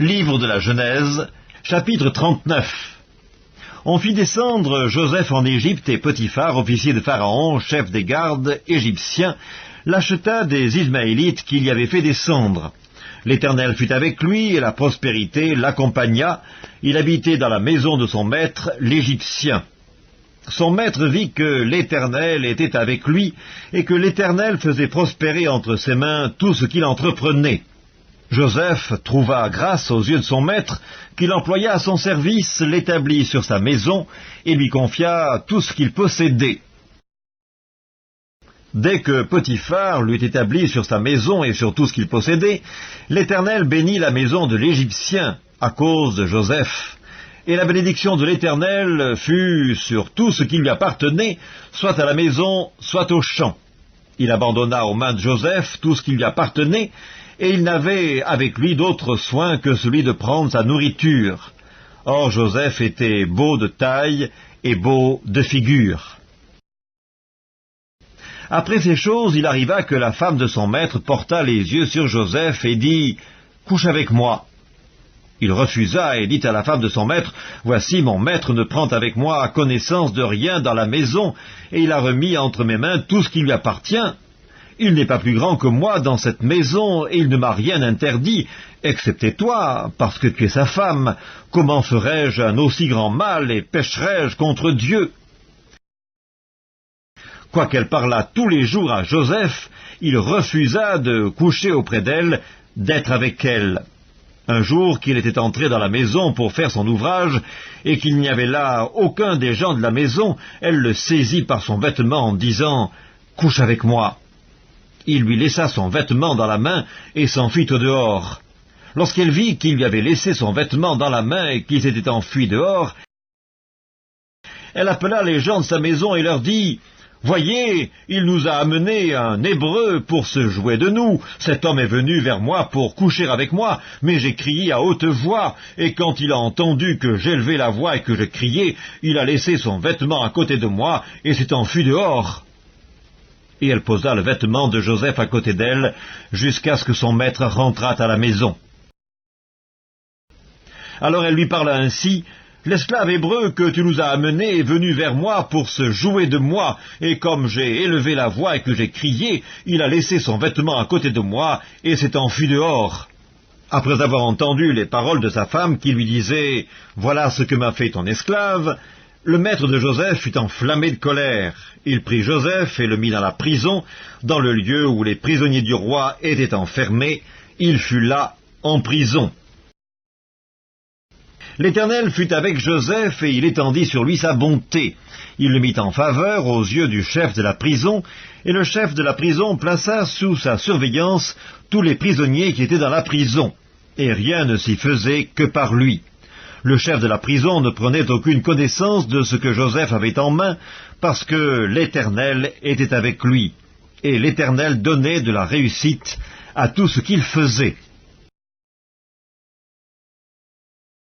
Livre de la Genèse, chapitre 39. On fit descendre Joseph en Égypte, et Potiphar, officier de Pharaon, chef des gardes égyptiens, l'acheta des Ismaélites qu'il y avait fait descendre. L'Éternel fut avec lui, et la prospérité l'accompagna. Il habitait dans la maison de son maître, l'Égyptien. Son maître vit que l'Éternel était avec lui, et que l'Éternel faisait prospérer entre ses mains tout ce qu'il entreprenait. Joseph trouva grâce aux yeux de son maître, qu'il employa à son service, l'établit sur sa maison, et lui confia tout ce qu'il possédait. Dès que Potiphar l'eut établi sur sa maison et sur tout ce qu'il possédait, l'Éternel bénit la maison de l'Égyptien à cause de Joseph. Et la bénédiction de l'Éternel fut sur tout ce qui lui appartenait, soit à la maison, soit au champ. Il abandonna aux mains de Joseph tout ce qui lui appartenait, et il n'avait avec lui d'autre soin que celui de prendre sa nourriture. Or Joseph était beau de taille et beau de figure. Après ces choses, il arriva que la femme de son maître porta les yeux sur Joseph et dit « Couche avec moi ». Il refusa et dit à la femme de son maître « Voici, mon maître ne prend avec moi connaissance de rien dans la maison, et il a remis entre mes mains tout ce qui lui appartient. Il n'est pas plus grand que moi dans cette maison, et il ne m'a rien interdit, excepté toi, parce que tu es sa femme. Comment ferais-je un aussi grand mal, et pécherais-je contre Dieu ?» Quoiqu'elle parlât tous les jours à Joseph, il refusa de coucher auprès d'elle, d'être avec elle. Un jour qu'il était entré dans la maison pour faire son ouvrage, et qu'il n'y avait là aucun des gens de la maison, elle le saisit par son vêtement en disant « Couche avec moi ». Il lui laissa son vêtement dans la main et s'enfuit au dehors. Lorsqu'elle vit qu'il lui avait laissé son vêtement dans la main et qu'il s'était enfui dehors, elle appela les gens de sa maison et leur dit « Voyez, il nous a amené un Hébreu pour se jouer de nous. Cet homme est venu vers moi pour coucher avec moi, mais j'ai crié à haute voix, et quand il a entendu que j'élevais la voix et que je criais, il a laissé son vêtement à côté de moi et s'est enfui dehors. » Et elle posa le vêtement de Joseph à côté d'elle, jusqu'à ce que son maître rentrât à la maison. Alors elle lui parla ainsi. « L'esclave hébreu que tu nous as amené est venu vers moi pour se jouer de moi, et comme j'ai élevé la voix et que j'ai crié, il a laissé son vêtement à côté de moi et s'est enfui dehors. » Après avoir entendu les paroles de sa femme qui lui disait « Voilà ce que m'a fait ton esclave », le maître de Joseph fut enflammé de colère. Il prit Joseph et le mit dans la prison, dans le lieu où les prisonniers du roi étaient enfermés. Il fut là en prison. L'Éternel fut avec Joseph, et il étendit sur lui sa bonté. Il le mit en faveur aux yeux du chef de la prison, et le chef de la prison plaça sous sa surveillance tous les prisonniers qui étaient dans la prison, et rien ne s'y faisait que par lui. Le chef de la prison ne prenait aucune connaissance de ce que Joseph avait en main, parce que l'Éternel était avec lui, et l'Éternel donnait de la réussite à tout ce qu'il faisait.